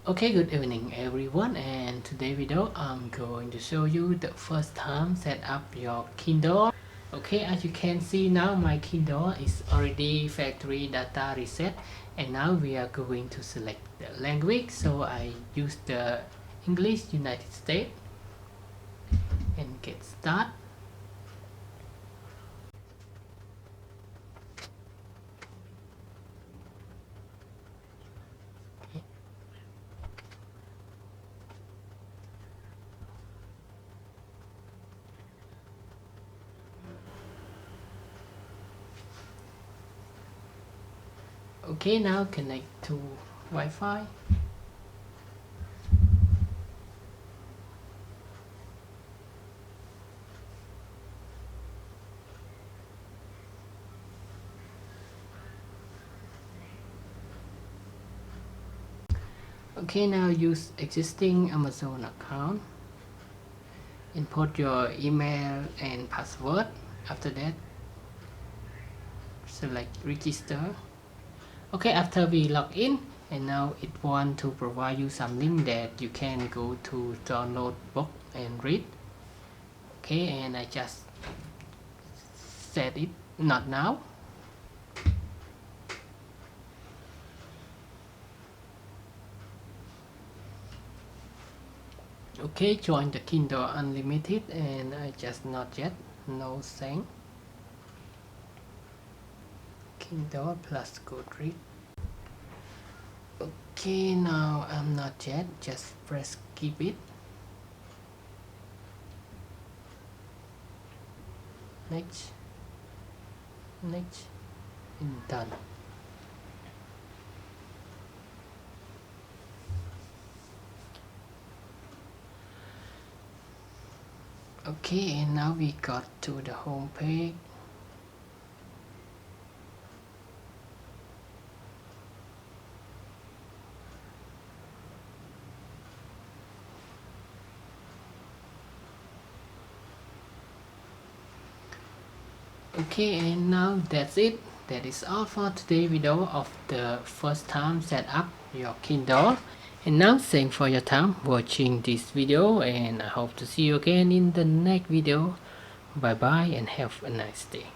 Okay, good evening everyone, and today video I'm going to show you the first time set up your Kindle. Okay, as you can see now my Kindle is already factory data reset, and now we are going to select the language. So I use the English United States and get start. Okay, now connect to Wi-Fi. Okay, now use existing Amazon account. Input your email and password. After that, select register. Okay, after we log in, and now it want to provide you some link that you can go to download book and read. Okay, and I just set it not now. Okay, join the Kindle Unlimited, and I just not yet, no saying. Kindle plus Goodreads. Okay, now I'm not yet, just press skip it. Next, and done. Okay, and now we got to the home page. Okay, and now that's it. That is all for today's video of the first time set up your Kindle. And now thanks for your time watching this video, and I hope to see you again in the next video. Bye bye and have a nice day.